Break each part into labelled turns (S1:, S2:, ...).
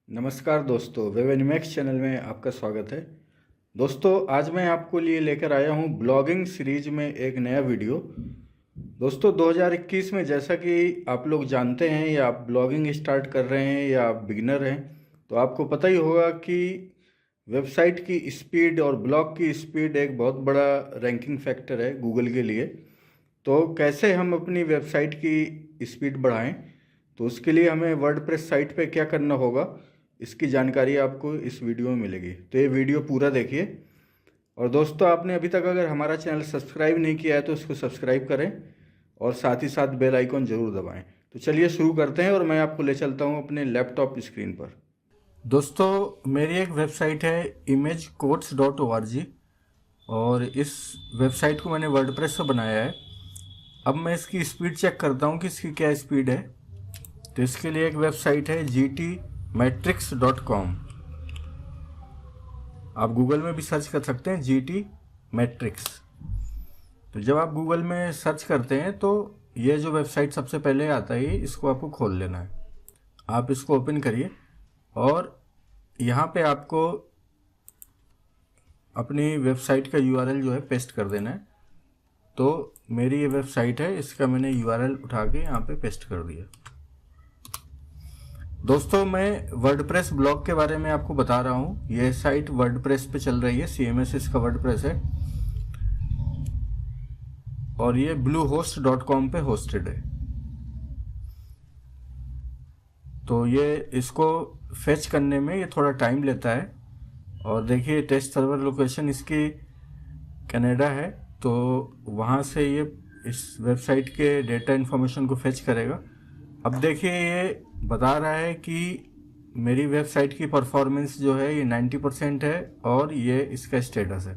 S1: नमस्कार दोस्तों, web Animax channel में आपका स्वागत है। दोस्तों, आज मैं आपको लिए लेकर आया हूं ब्लॉगिंग सीरीज में एक नया वीडियो। दोस्तों, 2021 में जैसा कि आप लोग जानते हैं या आप ब्लॉगिंग स्टार्ट कर रहे हैं या आप बिगिनर हैं, तो आपको पता ही होगा कि वेबसाइट की स्पीड और ब्लॉग की स्पीड एक बहुत बड़ा रैंकिंग फैक्टर है गूगल के लिए। तो कैसे हम अपनी वेबसाइट की स्पीड बढ़ाएं, तो उसके लिए हमें वर्डप्रेस साइट पे क्या करना होगा, इसकी जानकारी आपको इस वीडियो में मिलेगी। तो ये वीडियो पूरा देखिए। और दोस्तों, आपने अभी तक अगर हमारा चैनल सब्सक्राइब नहीं किया है तो इसको सब्सक्राइब करें और साथ ही साथ बेल आइकॉन ज़रूर दबाएं। तो चलिए शुरू करते हैं और मैं आपको ले चलता हूं अपने लैपटॉप स्क्रीन पर। दोस्तों, मेरी एक वेबसाइट है imagequotes.org और इस वेबसाइट को मैंने वर्डप्रेस से बनाया है। अब मैं इसकी स्पीड चेक करता हूँ कि इसकी क्या स्पीड है। तो इसके लिए एक वेबसाइट है gtmetrics.com। आप गूगल में भी सर्च कर सकते हैं GT मैट्रिक्स। तो जब आप गूगल में सर्च करते हैं तो ये जो वेबसाइट सबसे पहले आता है, इसको आपको खोल लेना है। आप इसको ओपन करिए और यहाँ पे आपको अपनी वेबसाइट का URL जो है पेस्ट कर देना है। तो मेरी ये वेबसाइट है, इसका मैंने URL उठा के यहाँ पे पेस्ट कर दिया। दोस्तों, मैं वर्डप्रेस ब्लॉग के बारे में आपको बता रहा हूँ। यह साइट वर्डप्रेस पे चल रही है, CMS इसका वर्डप्रेस है और ये bluehost.com पे होस्टेड है। तो ये इसको फेच करने में ये थोड़ा टाइम लेता है। और देखिए, टेस्ट सर्वर लोकेशन इसकी कनाडा है, तो वहाँ से ये इस वेबसाइट के डेटा इन्फॉर्मेशन को फेच करेगा। अब देखिए, ये बता रहा है कि मेरी वेबसाइट की परफॉर्मेंस जो है ये 90% है और ये इसका स्टेटस है।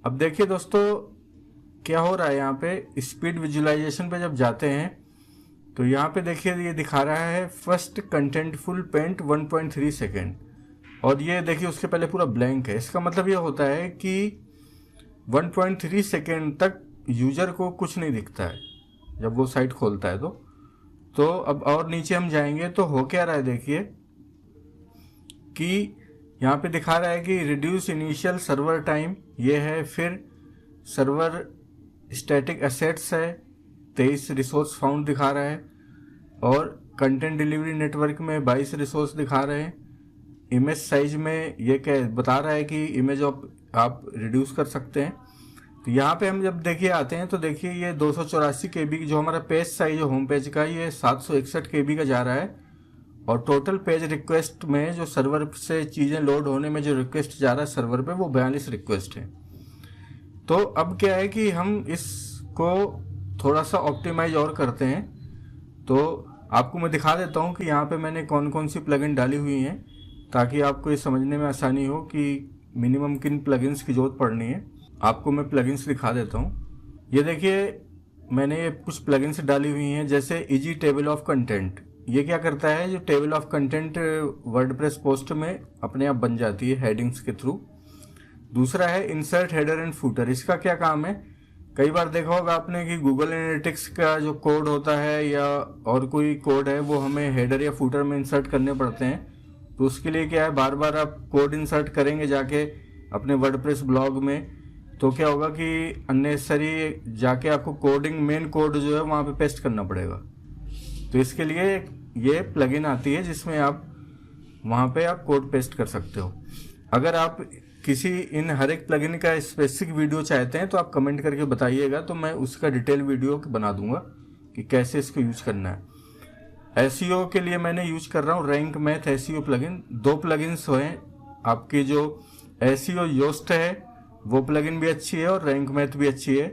S1: अब देखिए दोस्तों, क्या हो रहा है यहाँ पे। स्पीड विजुअलाइजेशन पे जब जाते हैं तो यहाँ पे देखिए, ये दिखा रहा है फर्स्ट कंटेंटफुल पेंट 1.3 सेकेंड और ये देखिए उसके पहले पूरा ब्लैंक है। इसका मतलब ये होता है कि 1.3 सेकेंड तक यूजर को कुछ नहीं दिखता है जब वो साइट खोलता है। तो अब और नीचे हम जाएंगे तो हो क्या रहा है, देखिए कि यहाँ पे दिखा रहा है कि रिड्यूस इनिशियल सर्वर टाइम ये है, फिर सर्वर स्टैटिक एसेट्स है, 23 रिसोर्स फाउंड दिखा रहा है और कंटेंट डिलीवरी नेटवर्क में 22 रिसोर्स दिखा रहे हैं। इमेज साइज में ये क्या बता रहा है कि इमेज आप रिड्यूस कर सकते हैं। तो यहाँ पे हम जब देखिए आते हैं तो देखिए ये 284 KB जो हमारा पेज साइज है होम पेज का, ये 761 KB का जा रहा है और टोटल पेज रिक्वेस्ट में जो सर्वर से चीज़ें लोड होने में जो रिक्वेस्ट जा रहा है सर्वर पे, वो 42 रिक्वेस्ट है। तो अब क्या है कि हम इसको थोड़ा सा ऑप्टिमाइज और करते हैं। तो आपको मैं दिखा देता हूँ कि यहाँ पे मैंने कौन कौन सी प्लगइन डाली हुई हैं, ताकि आपको ये समझने में आसानी हो कि मिनिमम किन प्लगइन्स की जरूरत पड़नी है। आपको मैं प्लगइन्स दिखा देता हूँ। ये देखिए, मैंने ये कुछ प्लगइन्स डाली हुई हैं, जैसे इजी टेबल ऑफ कंटेंट। ये क्या करता है, जो table of content WordPress post में अपने आप बन जाती है हेडिंग्स के थ्रू। दूसरा है इंसर्ट हेडर एंड फूटर। इसका क्या काम है, कई बार देखा होगा आपने कि गूगल एनालिटिक्स का जो कोड होता है या और कोई कोड है, वो हमें हेडर या फूटर में इंसर्ट करने पड़ते हैं। तो उसके लिए क्या है, बार बार आप कोड इंसर्ट करेंगे जाके अपने वर्डप्रेस ब्लॉग में, तो क्या होगा कि अननेसेसरी जाके आपको कोडिंग मेन कोड जो है वहाँ पे पेस्ट करना पड़ेगा। तो इसके लिए ये प्लगइन आती है जिसमें आप वहाँ पे आप कोड पेस्ट कर सकते हो। अगर आप किसी इन हर एक प्लगइन का स्पेसिफिक वीडियो चाहते हैं तो आप कमेंट करके बताइएगा, तो मैं उसका डिटेल वीडियो बना दूंगा कि कैसे इसको यूज करना है। SEO के लिए मैंने यूज कर रहा हूँ rank math SEO plugin. 2 plugins हैं आपकी, जो SEO योस्ट है वो प्लगइन भी अच्छी है और रैंक मैथ भी अच्छी है।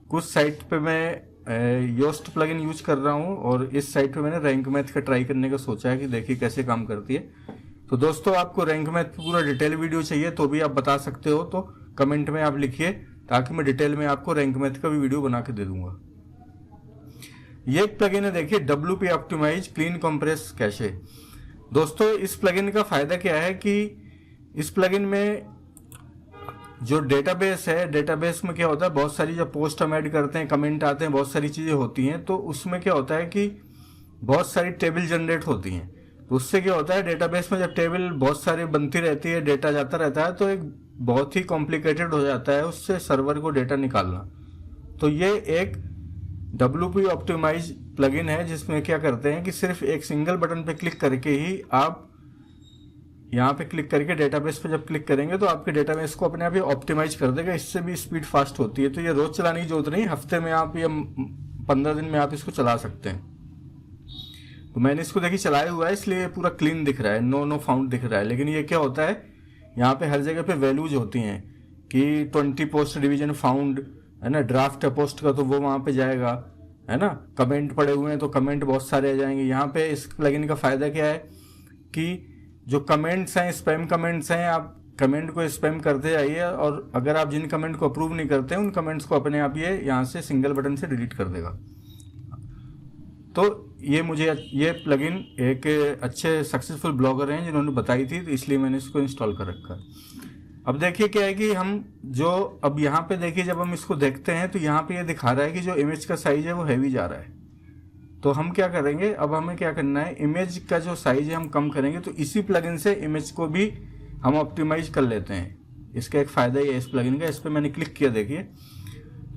S1: कुछ साइट पे मैं योस्ट प्लगइन यूज कर रहा हूँ और इस साइट पे मैंने रैंक मैथ का ट्राई करने का सोचा है कि देखिए कैसे काम करती है। तो दोस्तों, आपको रैंक मैथ पूरा डिटेल वीडियो चाहिए तो भी आप बता सकते हो, तो कमेंट में आप लिखिए ताकि मैं डिटेल में आपको रैंक मैथ का भी वीडियो बना के दे दूंगा। ये एक प्लगइन है, देखिए WP optimise clean compress cache. दोस्तों, इस प्लगइन का फायदा क्या है कि इस प्लगइन में जो डेटाबेस है, डेटाबेस में क्या होता है, बहुत सारी जब पोस्ट हम ऐड करते हैं, कमेंट आते हैं, बहुत सारी चीज़ें होती हैं, तो उसमें क्या होता है कि बहुत सारी टेबल जनरेट होती हैं। तो उससे क्या होता है, डेटाबेस में जब टेबल बहुत सारी बनती रहती है, डेटा जाता रहता है, तो एक बहुत ही कॉम्प्लिकेटेड हो जाता है उससे सर्वर को डेटा निकालना। तो ये एक WP ऑप्टिमाइज प्लगइन है जिसमें क्या करते हैं कि सिर्फ एक सिंगल बटन पे क्लिक करके ही आप यहाँ पे क्लिक करके डेटाबेस पे जब क्लिक करेंगे तो आपके डेटाबेस को अपने आप ही ऑप्टिमाइज कर देगा। इससे भी स्पीड फास्ट होती है। तो ये रोज चलाने की जरूरत नहीं, हफ्ते में आप या 15 दिन में आप इसको चला सकते हैं। तो मैंने इसको देखिए चलाया हुआ है, इसलिए पूरा क्लीन दिख रहा है, नो फाउंड दिख रहा है। लेकिन ये क्या होता है, यहाँ पे हर जगह पे वैल्यूज होती हैं कि 20 पोस्ट डिवीजन फाउंड, है ना, ड्राफ्ट है पोस्ट का तो वो वहाँ पे जाएगा, है ना, कमेंट पड़े हुए हैं तो कमेंट बहुत सारे आ जाएंगे। यहाँ पे इस प्लगइन का फायदा क्या है कि जो कमेंट्स हैं, स्पैम कमेंट्स हैं, आप कमेंट को स्पैम करते जाइए और अगर आप जिन कमेंट को अप्रूव नहीं करते हैं उन कमेंट्स को अपने आप ये यहाँ से सिंगल बटन से डिलीट कर देगा। तो ये प्लगइन एक अच्छे सक्सेसफुल ब्लॉगर हैं जिन्होंने बताई थी, तो इसलिए मैंने इसको इंस्टॉल कर रखा है। अब देखिए क्या है कि हम जो अब यहाँ पे देखिए जब हम इसको देखते हैं तो यहाँ पे ये दिखा रहा है कि जो इमेज का साइज है वो हैवी जा रहा है। तो हम क्या करेंगे, अब हमें क्या करना है, इमेज का जो साइज है हम कम करेंगे। तो इसी प्लगइन से इमेज को भी हम ऑप्टिमाइज कर लेते हैं। इसका एक फ़ायदा ये है इस प्लगइन का। इस पर मैंने क्लिक किया, देखिए,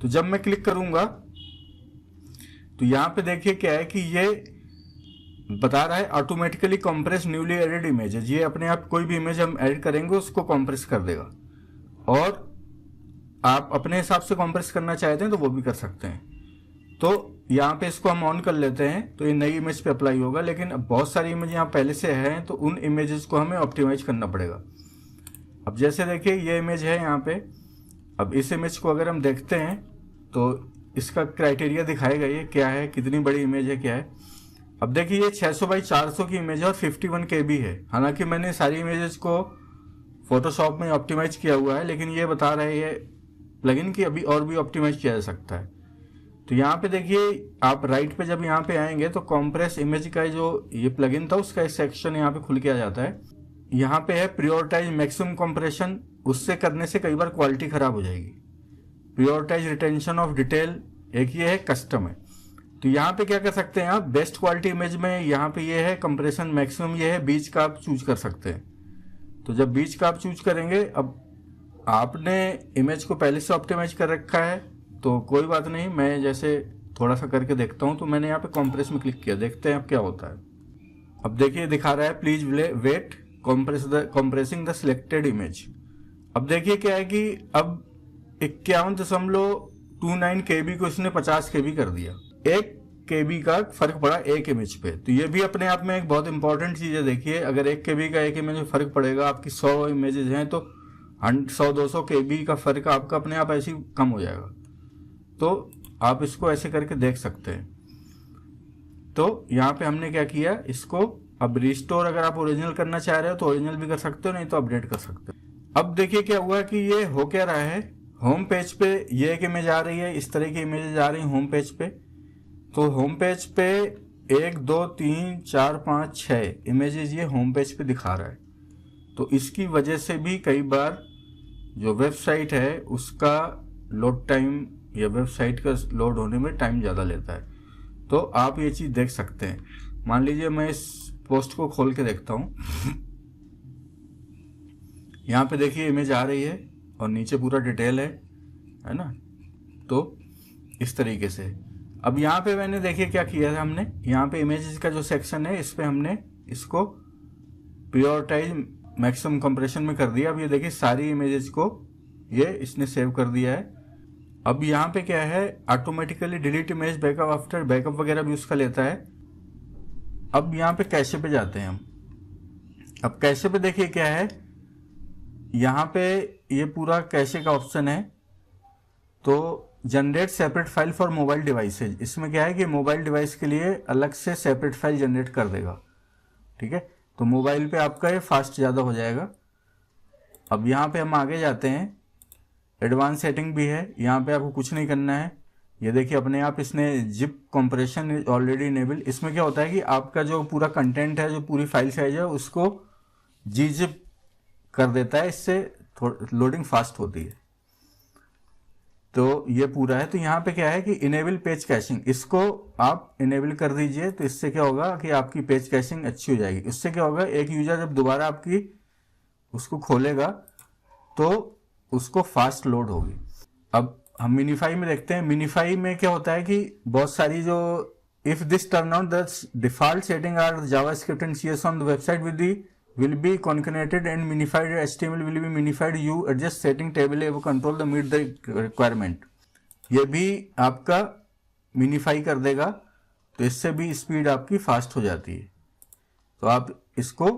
S1: तो जब मैं क्लिक करूँगा तो यहाँ पे देखिए क्या है कि ये बता रहा है automatically compress newly added images. ये अपने आप कोई भी इमेज हम ऐड करेंगे उसको कॉम्प्रेस कर देगा, और आप अपने हिसाब से कॉम्प्रेस करना चाहते हैं तो वो भी कर सकते हैं। तो यहाँ पे इसको हम ऑन कर लेते हैं तो ये नई इमेज पे अप्लाई होगा। लेकिन अब बहुत सारी इमेज यहाँ पहले से हैं तो उन इमेजेस को हमें ऑप्टिमाइज करना पड़ेगा। अब जैसे देखिए ये इमेज है यहाँ पे, अब इस इमेज को अगर हम देखते हैं तो इसका क्राइटेरिया दिखाएगा ये क्या है, कितनी बड़ी इमेज है, क्या है। अब देखिए ये 600 बाई 400 की इमेज है और 51 KB है। हालांकि मैंने सारी इमेजेस को फोटोशॉप में ऑप्टिमाइज किया हुआ है, लेकिन ये बता रहा है ये प्लगइन की अभी और भी ऑप्टिमाइज किया जा सकता है। तो यहाँ पे देखिए आप राइट पे जब यहाँ पे आएंगे तो कॉम्प्रेस इमेज का जो ये प्लगइन था उसका एक सेक्शन यहाँ पे खुल के आ जाता है। यहाँ पे है प्रियोरिटाइज मैक्सिमम कॉम्प्रेशन, उससे करने से कई बार क्वालिटी खराब हो जाएगी। प्रियोरिटाइज रिटेंशन ऑफ डिटेल, एक ये है कस्टम है। तो यहाँ पे क्या कर सकते हैं आप, बेस्ट क्वालिटी इमेज में यहाँ पे ये है कंप्रेशन मैक्सिमम, ये है, बीच का आप चूज कर सकते हैं। तो जब बीच का आप चूज करेंगे, अब आपने इमेज को पहले से ऑप्टिमाइज कर रखा है तो कोई बात नहीं, मैं जैसे थोड़ा सा करके देखता हूँ। तो मैंने यहाँ पे कॉम्प्रेस में क्लिक किया, देखते हैं अब क्या होता है। अब देखिए दिखा रहा है please wait compressing the selected image. अब देखिए क्या है कि अब 51.29 KB को इसने 50 KB कर दिया। 1 KB का फर्क पड़ा एक इमेज पे। तो ये भी अपने आप में एक बहुत इंपॉर्टेंट चीज है। देखिए अगर 1 KB का एक इमेज में फर्क पड़ेगा, आपकी 100 इमेजेस हैं तो 100-200 KB का फर्क आपका अपने आप ऐसे ही कम हो जाएगा। तो आप इसको ऐसे करके देख सकते हैं। तो यहाँ पे हमने क्या किया, इसको अब रिस्टोर अगर आप ओरिजिनल करना चाह रहे हो तो ओरिजिनल भी कर सकते हो, नहीं तो अपडेट कर सकते हो। अब देखिए क्या हुआ कि ये हो क्या रहा है, होम पेज पे ये एक इमेज आ रही है, इस तरह की इमेजेस आ रही हैं होम पेज पे। तो होम पेज पे 1 2 3 4 5 6 इमेजेस ये होम पेज पे दिखा रहा है। तो इसकी वजह से भी कई बार जो वेबसाइट है उसका लोड टाइम या वेबसाइट का लोड होने में टाइम ज़्यादा लेता है। तो आप ये चीज़ देख सकते हैं। मान लीजिए मैं इस पोस्ट को खोल के देखता हूँ, यहाँ पे देखिए इमेज आ रही है और नीचे पूरा डिटेल है ना। तो इस तरीके से अब यहाँ पे मैंने देखिए क्या किया है, हमने यहाँ पे इमेजेस का जो सेक्शन है इस पे हमने इसको प्रियोरिटाइज मैक्सिमम कंप्रेशन में कर दिया। अब ये देखिए सारी इमेजेस को ये इसने सेव कर दिया है। अब यहाँ पे क्या है, automatically delete image backup after, backup वगैरह भी उसका लेता है। अब यहाँ पे कैशे पे जाते हैं हम। अब कैशे पे देखिए क्या है, यहाँ पे ये पूरा कैशे का ऑप्शन है। तो generate separate file for mobile devices, इसमें क्या है कि मोबाइल डिवाइस के लिए अलग से सेपरेट फाइल जनरेट कर देगा। ठीक है, तो मोबाइल पे आपका ये फास्ट ज़्यादा हो जाएगा। अब यहाँ पे हम आगे जाते हैं, एडवांस सेटिंग भी है। यहाँ पे आपको कुछ नहीं करना है। ये देखिए अपने आप इसने zip compression is already enable. इसमें क्या होता है कि आपका जो पूरा कंटेंट है, जो पूरी फाइल साइज है, उसको gzip कर देता है। इससे लोडिंग फास्ट होती है। तो ये पूरा है। तो यहाँ पे क्या है कि इनेबल पेज कैशिंग, इसको आप इनेबल कर दीजिए। तो इससे क्या होगा कि आपकी पेज कैशिंग अच्छी हो जाएगी। इससे क्या होगा, एक यूजर जब दोबारा आपकी उसको खोलेगा तो उसको फास्ट लोड होगी। अब हम मिनीफाई में देखते हैं। मिनीफाई में क्या होता है कि बहुत सारी जो if this turn out the default setting are JavaScript and CSS on the website will be concatenated and minified HTML will be minified, you adjust setting table able control the meet the requirement। ये भी आपका minify कर देगा, तो इससे भी speed आपकी fast हो जाती है। तो आप इसको,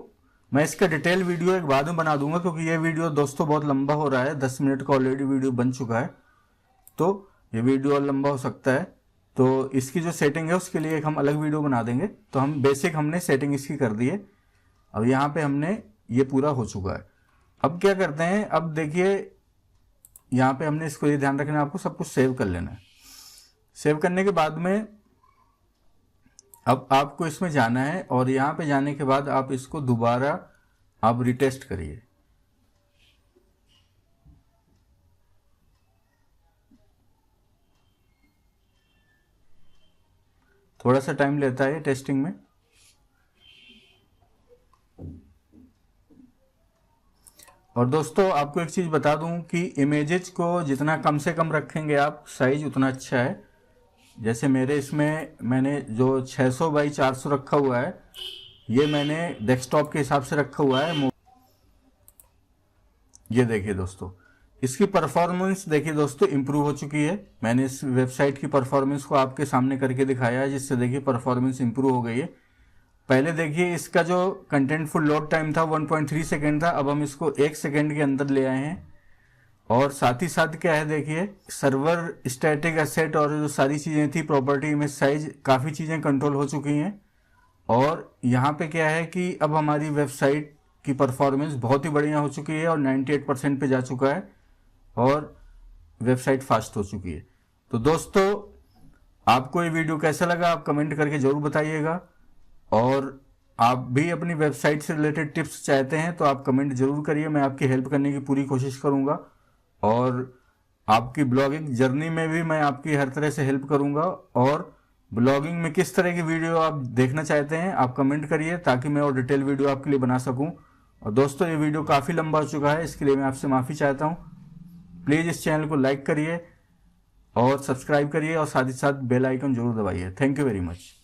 S1: मैं इसका डिटेल वीडियो एक बाद में बना दूंगा, क्योंकि ये वीडियो दोस्तों बहुत लंबा हो रहा है। 10 मिनट का ऑलरेडी वीडियो बन चुका है, तो ये वीडियो और लंबा हो सकता है। तो इसकी जो सेटिंग है उसके लिए एक हम अलग वीडियो बना देंगे। तो हम बेसिक हमने सेटिंग इसकी कर दी है। अब यहाँ पे हमने ये पूरा हो चुका है। अब क्या करते हैं, अब देखिए यहाँ पे हमने इसको ये ध्यान रखना है, आपको सब कुछ सेव कर लेना है। सेव करने के बाद में अब आपको इसमें जाना है, और यहाँ पे जाने के बाद आप इसको दोबारा आप रिटेस्ट करिए। थोड़ा सा टाइम लेता है टेस्टिंग में। और दोस्तों आपको एक चीज़ बता दूं कि इमेजेस को जितना कम से कम रखेंगे आप साइज, उतना अच्छा है। जैसे मेरे इसमें मैंने जो 600 बाई 400 रखा हुआ है, ये मैंने डेस्कटॉप के हिसाब से रखा हुआ है। ये देखिए दोस्तों, इसकी परफॉर्मेंस देखिए दोस्तों इम्प्रूव हो चुकी है। मैंने इस वेबसाइट की परफॉर्मेंस को आपके सामने करके दिखाया है, जिससे देखिए परफॉर्मेंस इम्प्रूव हो गई है। पहले देखिए इसका जो कंटेंटफुल लोड टाइम था 1.3 सेकेंड था, अब हम इसको 1 सेकेंड के अंदर ले आए हैं। और साथ ही साथ क्या है, देखिए सर्वर स्टैटिक एसेट और जो सारी चीज़ें थी, प्रॉपर्टी, इमेज साइज, काफ़ी चीज़ें कंट्रोल हो चुकी हैं। और यहाँ पे क्या है कि अब हमारी वेबसाइट की परफॉर्मेंस बहुत ही बढ़िया हो चुकी है और 98% पे जा चुका है, और वेबसाइट फास्ट हो चुकी है। तो दोस्तों आपको ये वीडियो कैसा लगा आप कमेंट करके ज़रूर बताइएगा। और आप भी अपनी वेबसाइट से रिलेटेड टिप्स चाहते हैं तो आप कमेंट जरूर करिए, मैं आपकी हेल्प करने की पूरी कोशिश करूंगा। और आपकी ब्लॉगिंग जर्नी में भी मैं आपकी हर तरह से हेल्प करूंगा। और ब्लॉगिंग में किस तरह की वीडियो आप देखना चाहते हैं आप कमेंट करिए, ताकि मैं और डिटेल वीडियो आपके लिए बना सकूं। और दोस्तों ये वीडियो काफ़ी लंबा हो चुका है, इसके लिए मैं आपसे माफ़ी चाहता हूँ। प्लीज़ इस चैनल को लाइक करिए और सब्सक्राइब करिए, और साथ ही साथ बेल आइकन जरूर दबाइए। Thank you very much.